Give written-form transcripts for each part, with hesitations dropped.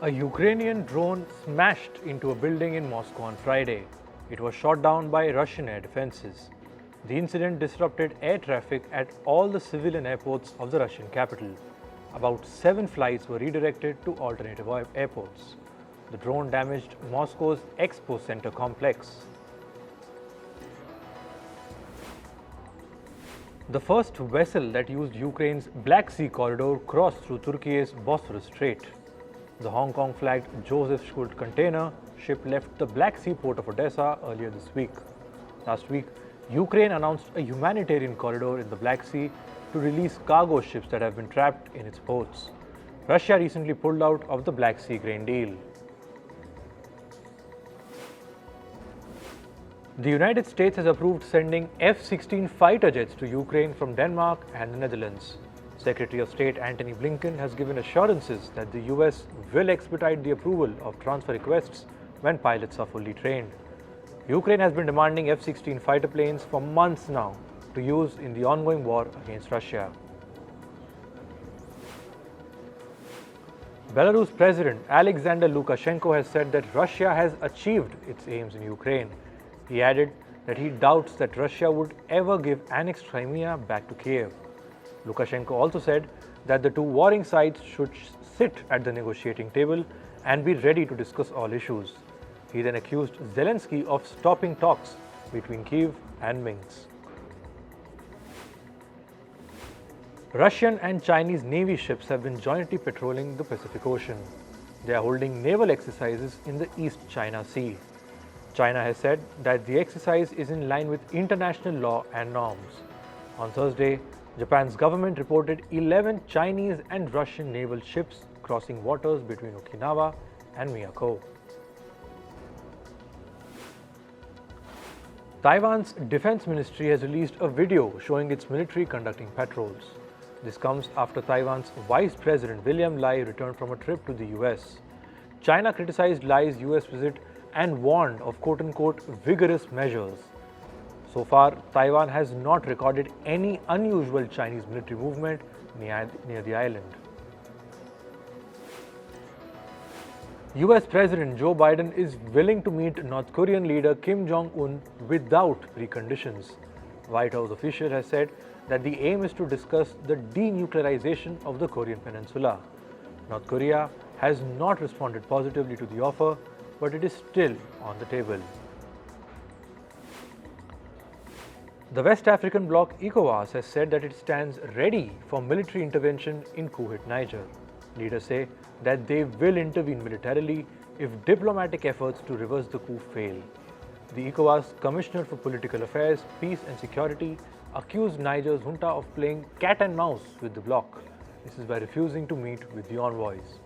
A Ukrainian drone smashed into a building in Moscow on Friday. It was shot down by Russian air defenses. The incident disrupted air traffic at all the civilian airports of the Russian capital. About 7 flights were redirected to alternative airports. The drone damaged Moscow's Expo Center complex. The first vessel that used Ukraine's Black Sea corridor crossed through Turkey's Bosphorus Strait. The Hong Kong-flagged Joseph Schult container ship left the Black Sea port of Odessa earlier this week. Last week, Ukraine announced a humanitarian corridor in the Black Sea to release cargo ships that have been trapped in its ports. Russia recently pulled out of the Black Sea grain deal. The United States has approved sending F-16 fighter jets to Ukraine from Denmark and the Netherlands. Secretary of State Antony Blinken has given assurances that the US will expedite the approval of transfer requests when pilots are fully trained. Ukraine has been demanding F-16 fighter planes for months now to use in the ongoing war against Russia. Belarus President Alexander Lukashenko has said that Russia has achieved its aims in Ukraine. He added that he doubts that Russia would ever give annexed Crimea back to Kiev. Lukashenko also said that the two warring sides should sit at the negotiating table and be ready to discuss all issues. He then accused Zelensky of stopping talks between Kiev and Minsk. Russian and Chinese Navy ships have been jointly patrolling the Pacific Ocean. They are holding naval exercises in the East China Sea. China has said that the exercise is in line with international law and norms. On Thursday, Japan's government reported 11 Chinese and Russian naval ships crossing waters between Okinawa and Miyako. Taiwan's defense ministry has released a video showing its military conducting patrols. This comes after Taiwan's Vice President William Lai returned from a trip to the US. China criticized Lai's US visit and warned of quote-unquote vigorous measures. So far, Taiwan has not recorded any unusual Chinese military movement near the island. US President Joe Biden is willing to meet North Korean leader Kim Jong-un without preconditions. White House official has said that the aim is to discuss the denuclearization of the Korean Peninsula. North Korea has not responded positively to the offer, but it is still on the table. The West African Bloc ECOWAS has said that it stands ready for military intervention in coup-hit Niger. Leaders say that they will intervene militarily if diplomatic efforts to reverse the coup fail. The ECOWAS Commissioner for Political Affairs, Peace and Security accused Niger Junta of playing cat and mouse with the bloc. This is by refusing to meet with the envoys.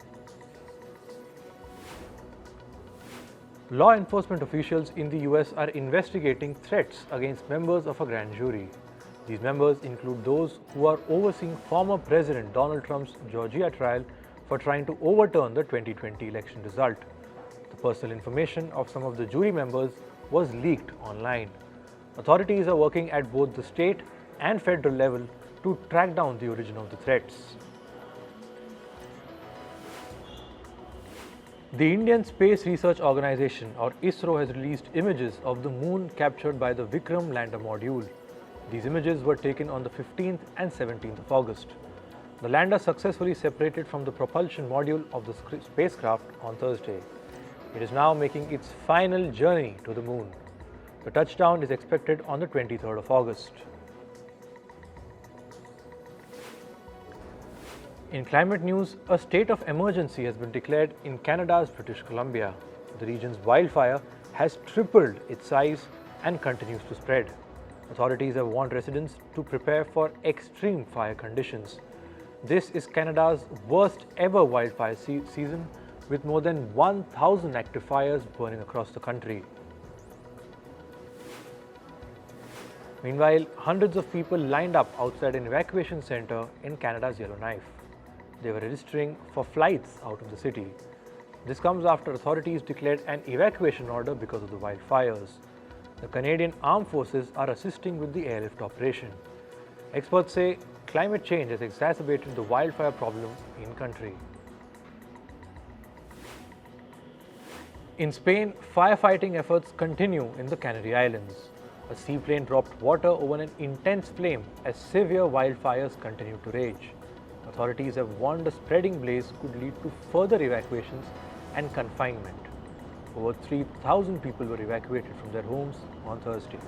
Law enforcement officials in the US are investigating threats against members of a grand jury. These members include those who are overseeing former President Donald Trump's Georgia trial for trying to overturn the 2020 election result. The personal information of some of the jury members was leaked online. Authorities are working at both the state and federal level to track down the origin of the threats. The Indian Space Research Organization or ISRO has released images of the moon captured by the Vikram lander module. These images were taken on the 15th and 17th of August. The lander successfully separated from the propulsion module of the spacecraft on Thursday. It is now making its final journey to the moon. The touchdown is expected on the 23rd of August. In climate news, a state of emergency has been declared in Canada's British Columbia. The region's wildfire has tripled its size and continues to spread. Authorities have warned residents to prepare for extreme fire conditions. This is Canada's worst ever wildfire season, with more than 1,000 active fires burning across the country. Meanwhile, hundreds of people lined up outside an evacuation center in Canada's Yellowknife. They were registering for flights out of the city. This comes after authorities declared an evacuation order because of the wildfires. The Canadian Armed Forces are assisting with the airlift operation. Experts say climate change has exacerbated the wildfire problem in country. In Spain, firefighting efforts continue in the Canary Islands. A seaplane dropped water over an intense flame as severe wildfires continue to rage. Authorities have warned the spreading blaze could lead to further evacuations and confinement. Over 3,000 people were evacuated from their homes on Thursday.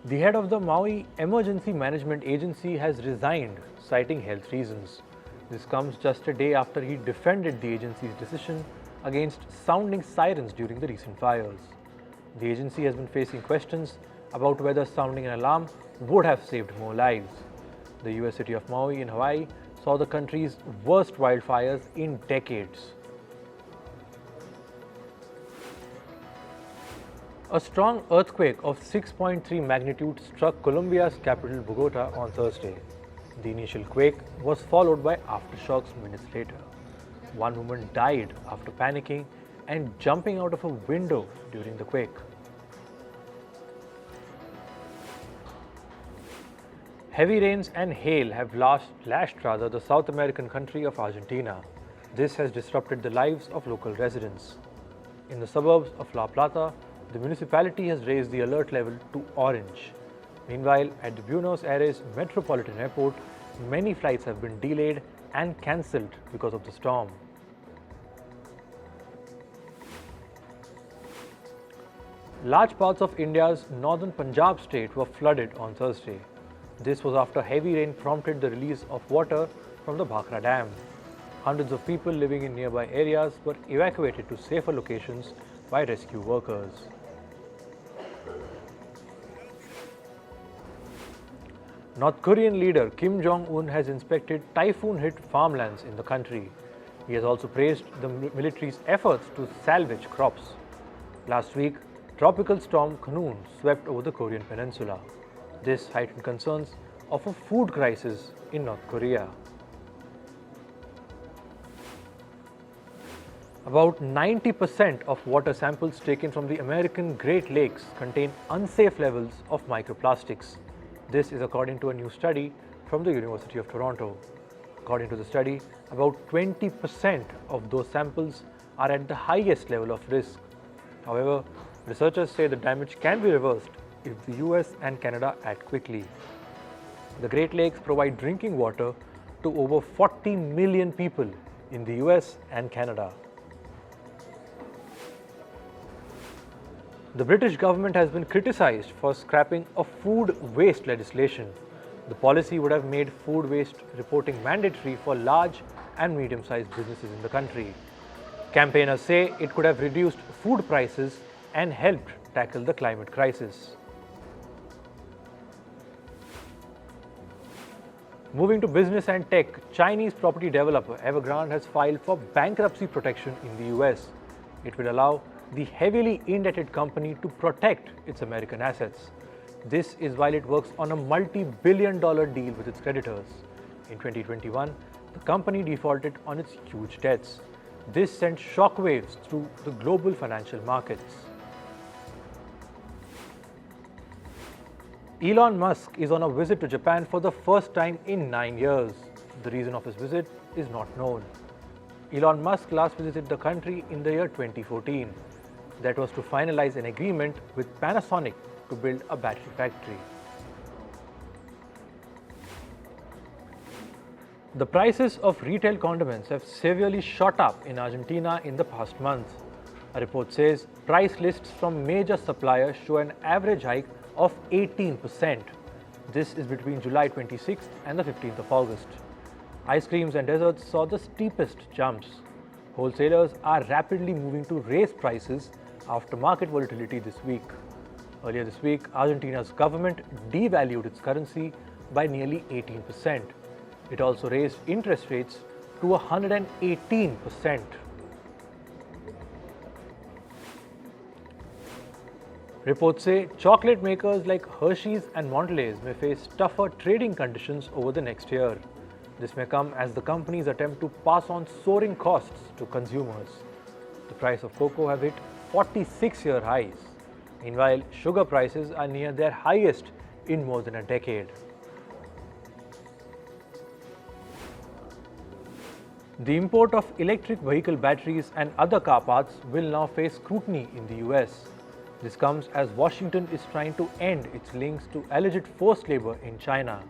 The head of the Maui Emergency Management Agency has resigned, citing health reasons. This comes just a day after he defended the agency's decision against sounding sirens during the recent fires. The agency has been facing questions about whether sounding an alarm would have saved more lives. The US city of Maui in Hawaii saw the country's worst wildfires in decades. A strong earthquake of 6.3 magnitude struck Colombia's capital Bogota on Thursday. The initial quake was followed by aftershocks minutes later. One woman died after panicking and jumping out of a window during the quake. Heavy rains and hail have lashed the South American country of Argentina. This has disrupted the lives of local residents. In the suburbs of La Plata, the municipality has raised the alert level to orange. Meanwhile, at the Buenos Aires Metropolitan Airport, many flights have been delayed and cancelled because of the storm. Large parts of India's northern Punjab state were flooded on Thursday. This was after heavy rain prompted the release of water from the Bhakra Dam. Hundreds of people living in nearby areas were evacuated to safer locations by rescue workers. North Korean leader Kim Jong-un has inspected typhoon-hit farmlands in the country. He has also praised the military's efforts to salvage crops. Last week, Tropical storm Khanun swept over the Korean peninsula. This heightened concerns of a food crisis in North Korea. About 90% of water samples taken from the American Great Lakes contain unsafe levels of microplastics. This is according to a new study from the University of Toronto. According to the study, about 20% of those samples are at the highest level of risk. However, researchers say the damage can be reversed if the US and Canada act quickly. The Great Lakes provide drinking water to over 40 million people in the US and Canada. The British government has been criticized for scrapping a food waste legislation. The policy would have made food waste reporting mandatory for large and medium-sized businesses in the country. Campaigners say it could have reduced food prices and helped tackle the climate crisis. Moving to business and tech, Chinese property developer Evergrande has filed for bankruptcy protection in the US. It will allow the heavily indebted company to protect its American assets. This is while it works on a multi-billion-dollar deal with its creditors. In 2021, the company defaulted on its huge debts. This sent shockwaves through the global financial markets. Elon Musk is on a visit to Japan for the first time in 9 years. The reason of his visit is not known. Elon Musk last visited the country in the year 2014. That was to finalize an agreement with Panasonic to build a battery factory. The prices of retail condiments have severely shot up in Argentina in the past month. A report says price lists from major suppliers show an average hike of 18%. This is between July 26th and the 15th of August. Ice creams and desserts saw the steepest jumps. Wholesalers are rapidly moving to raise prices after market volatility this week. Earlier this week, Argentina's government devalued its currency by nearly 18%. It also raised interest rates to 118%. Reports say chocolate makers like Hershey's and Mondelez may face tougher trading conditions over the next year. This may come as the companies attempt to pass on soaring costs to consumers. The price of cocoa have hit 46-year highs. Meanwhile, sugar prices are near their highest in more than a decade. The import of electric vehicle batteries and other car parts will now face scrutiny in the US. This comes as Washington is trying to end its links to alleged forced labor in China.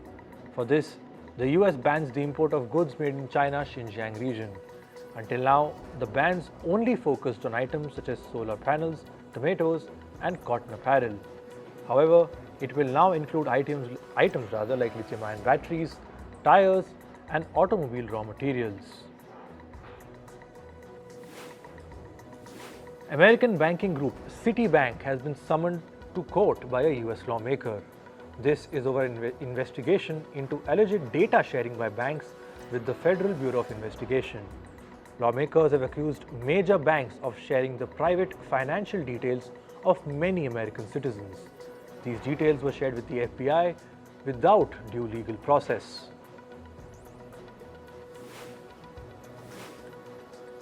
For this, the US bans the import of goods made in China's Xinjiang region. Until now, the bans only focused on items such as solar panels, tomatoes, and cotton apparel. However, it will now include items like lithium-ion batteries, tires, and automobile raw materials. American banking group Citibank has been summoned to court by a US lawmaker. This is over an investigation into alleged data sharing by banks with the Federal Bureau of Investigation. Lawmakers have accused major banks of sharing the private financial details of many American citizens. These details were shared with the FBI without due legal process.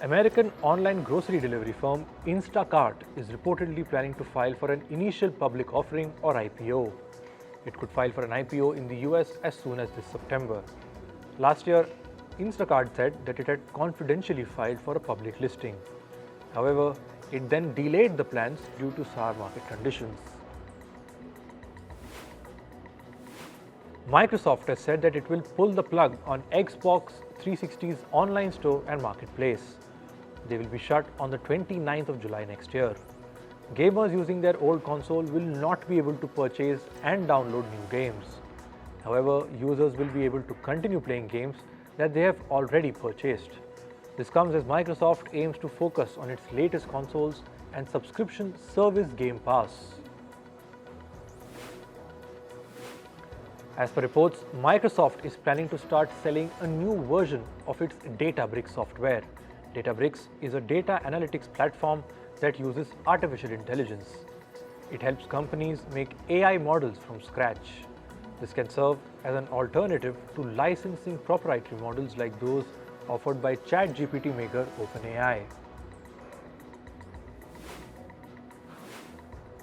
American online grocery delivery firm INSTACART is reportedly planning to file for an initial public offering or IPO. It could file for an IPO in the US as soon as this September. Last year, Instacart said that it had confidentially filed for a public listing. However, it then delayed the plans due to sour market conditions. Microsoft has said that it will pull the plug on Xbox 360's online store and marketplace. They will be shut on the 29th of July next year. Gamers using their old console will not be able to purchase and download new games. However, users will be able to continue playing games that they have already purchased. This comes as Microsoft aims to focus on its latest consoles and subscription service Game Pass. As per reports, Microsoft is planning to start selling a new version of its Databricks software. Databricks is a data analytics platform that uses artificial intelligence. It helps companies make AI models from scratch. This can serve as an alternative to licensing proprietary models like those offered by ChatGPT maker OpenAI.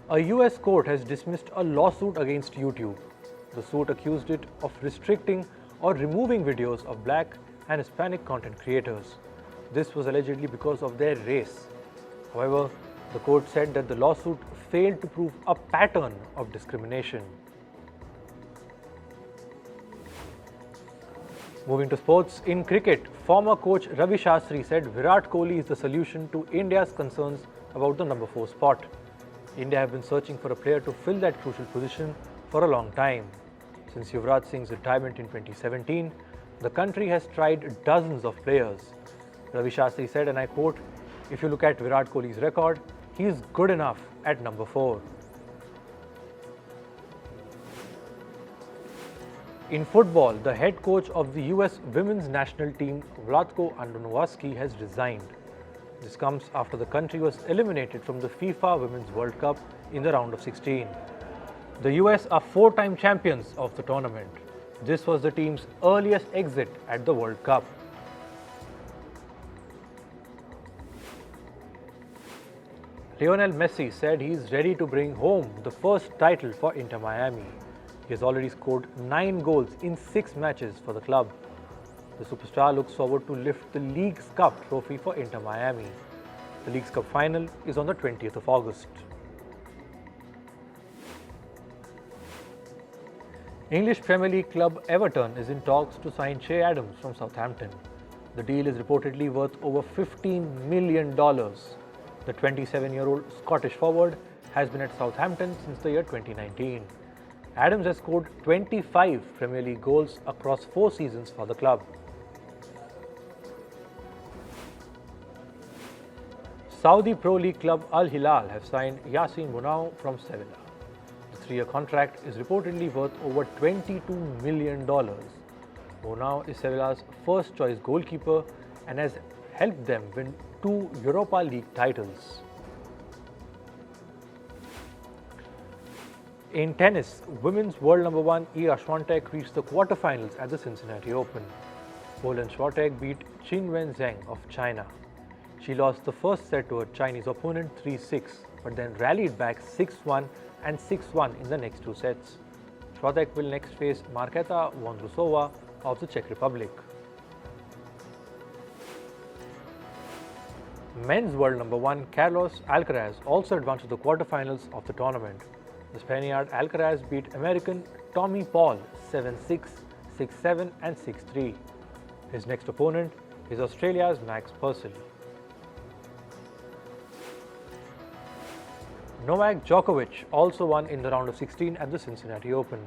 A US court has dismissed a lawsuit against YouTube. The suit accused it of restricting or removing videos of Black and Hispanic content creators. This was allegedly because of their race. However, the court said that the lawsuit failed to prove a pattern of discrimination. Moving to sports, in cricket, former coach Ravi Shastri said Virat Kohli is the solution to India's concerns about the number 4 spot. India have been searching for a player to fill that crucial position for a long time. Since Yuvraj Singh's retirement in 2017, the country has tried dozens of players. Ravi Shastri said, and I quote, "If you look at Virat Kohli's record, he is good enough at number 4. In football, the head coach of the US women's national team, Vlatko Andonovaski, has resigned. This comes after the country was eliminated from the FIFA Women's World Cup in the round of 16. The US are 4-time champions of the tournament. This was the team's earliest exit at the World Cup. Lionel Messi said he is ready to bring home the first title for Inter Miami. He has already scored 9 goals in 6 matches for the club. The superstar looks forward to lift the League's Cup trophy for Inter Miami. The League's Cup final is on the 20th of August. English Premier League club Everton is in talks to sign Che Adams from Southampton. The deal is reportedly worth over $15 million. The 27-year-old Scottish forward has been at Southampton since the year 2019. Adams has scored 25 Premier League goals across 4 seasons for the club. Saudi Pro League club Al Hilal have signed Yassine Bounou from Sevilla. The 3-year contract is reportedly worth over $22 million. Bounou is Sevilla's first choice goalkeeper and has helped them win 2 Europa League titles. In tennis, women's world number 1 Iga Swiatek reached the quarterfinals at the Cincinnati Open. Poland's Swiatek beat Qinwen Zheng of China. She lost the first set to her Chinese opponent 3-6, but then rallied back 6-1 and 6-1 in the next 2 sets. Swiatek will next face Marketa Vondrousova of the Czech Republic. Men's world number 1 Carlos Alcaraz also advanced to the quarterfinals of the tournament. The Spaniard Alcaraz beat American Tommy Paul 7-6, 6-7 and 6-3. His next opponent is Australia's Max Purcell. Novak Djokovic also won in the round of 16 at the Cincinnati Open.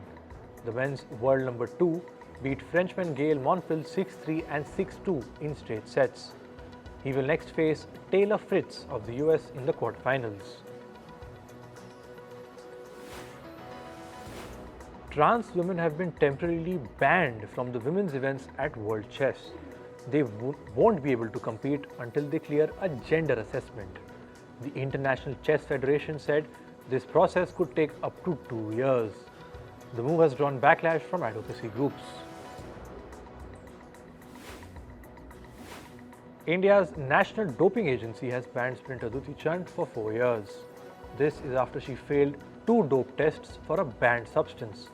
The men's world number 2 beat Frenchman Gael Monfils 6-3 and 6-2 in straight sets. He will next face Taylor Fritz of the US in the quarterfinals. Trans women have been temporarily banned from the women's events at World Chess. They won't be able to compete until they clear a gender assessment. The International Chess Federation said this process could take up to 2 years. The move has drawn backlash from advocacy groups. India's National Doping Agency has banned sprinter Duti Chand for 4 years. This is after she failed 2 dope tests for a banned substance.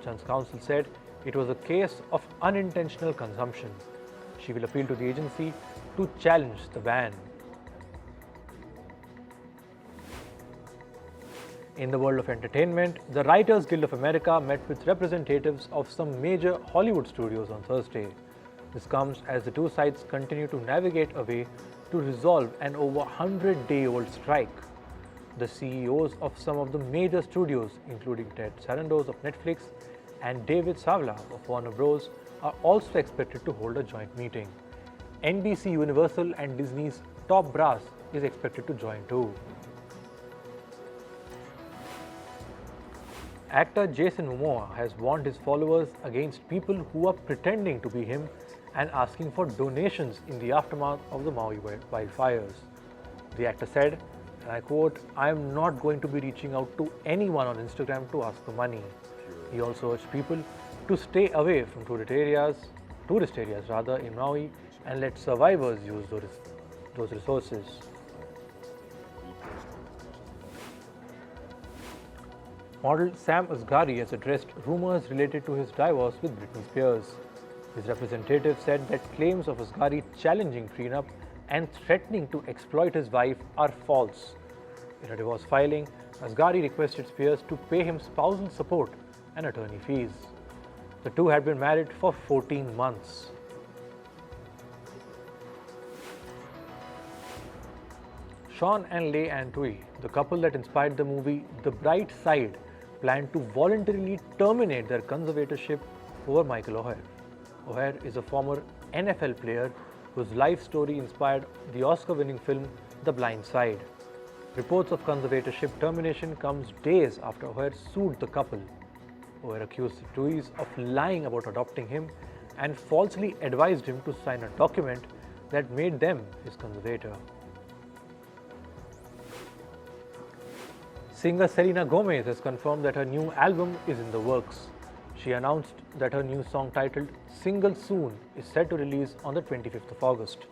Chand's counsel said it was a case of unintentional consumption. She will appeal to the agency to challenge the ban. In the world of entertainment, the Writers Guild of America met with representatives of some major Hollywood studios on Thursday. This comes as the two sides continue to navigate a way to resolve an over 100-day-old strike. The CEOs of some of the major studios, including Ted Sarandos of Netflix and David Savla of Warner Bros., are also expected to hold a joint meeting. NBC Universal and Disney's top brass is expected to join too. Actor Jason Momoa has warned his followers against people who are pretending to be him and asking for donations in the aftermath of the Maui wildfires. The actor said, and I quote, "I am not going to be reaching out to anyone on Instagram to ask for money." He also urged people to stay away from tourist areas in Maui and let survivors use those resources. Model Sam Asghari has addressed rumors related to his divorce with Britney Spears. His representative said that claims of Asghari challenging PRENUP and threatening to exploit his wife are false. In a divorce filing, Asghari requested Spears to pay him spousal support and attorney fees. The two had been married for 14 months. Sean and Leigh Antwi, the couple that inspired the movie The Bright Side, planned to voluntarily terminate their conservatorship over Michael O'Hare. O'Hare is a former NFL player whose life story inspired the Oscar-winning film The Blind Side. Reports of conservatorship termination comes days after O'Hare sued the couple. O'Hare accused the Tuohys of lying about adopting him and falsely advised him to sign a document that made them his conservator. Singer Selena Gomez has confirmed that her new album is in the works. She announced that her new song titled Single Soon is set to release on the 25th of August.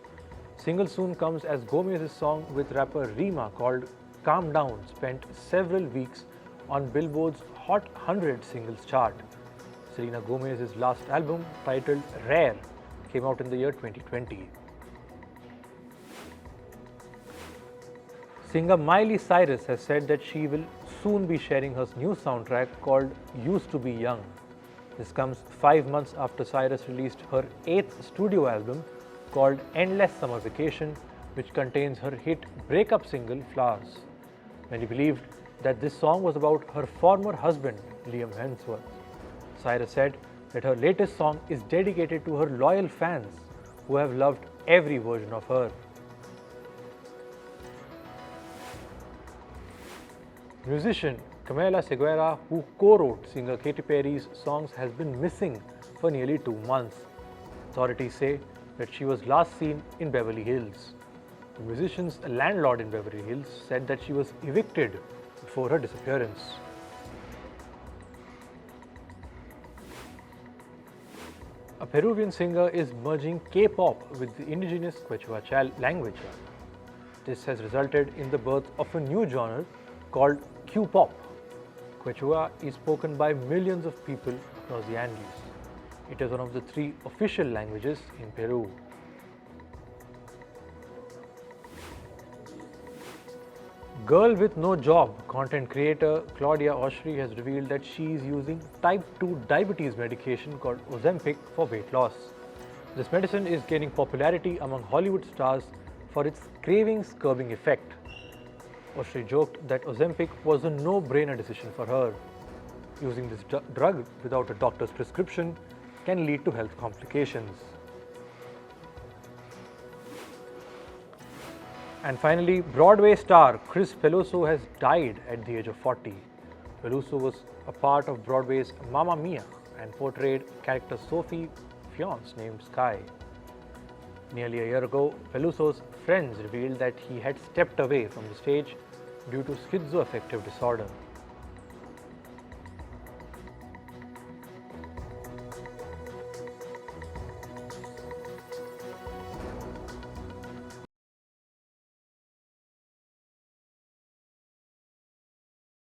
Single Soon comes as Gomez's song with rapper Rima called Calm Down spent several weeks on Billboard's Hot 100 singles chart. Selena Gomez's last album, titled Rare, came out in the year 2020. Singer Miley Cyrus has said that she will soon be sharing her new soundtrack called Used to Be Young. This comes 5 months after Cyrus released her 8th studio album called Endless Summer Vacation, which contains her hit breakup single Flowers. Many believed that this song was about her former husband, Liam Hemsworth. Cyrus said that her latest song is dedicated to her loyal fans who have loved every version of her. Musician Camila Seguera, who co-wrote singer Katy Perry's songs, has been missing for nearly 2 months. Authorities say that she was last seen in Beverly Hills. The musician's landlord in Beverly Hills said that she was evicted before her disappearance. A Peruvian singer is merging K-pop with the indigenous Quechua language. This has resulted in the birth of a new genre called Q-pop. Quechua is spoken by millions of people across the Andes. It is one of the 3 official languages in Peru. Girl with no job content creator Claudia Oshry has revealed that she is using type 2 diabetes medication called Ozempic for weight loss. This medicine is gaining popularity among Hollywood stars for its cravings curbing effect. Oshry joked that Ozempic was a no-brainer decision for her. Using this drug without a doctor's prescription can lead to health complications. And finally, Broadway star Chris Peluso has died at the age of 40. Peluso was a part of Broadway's Mamma Mia and portrayed character Sophie Fion's named Sky. Nearly a year ago, Peluso's friends revealed that he had stepped away from the stage due to schizoaffective disorder.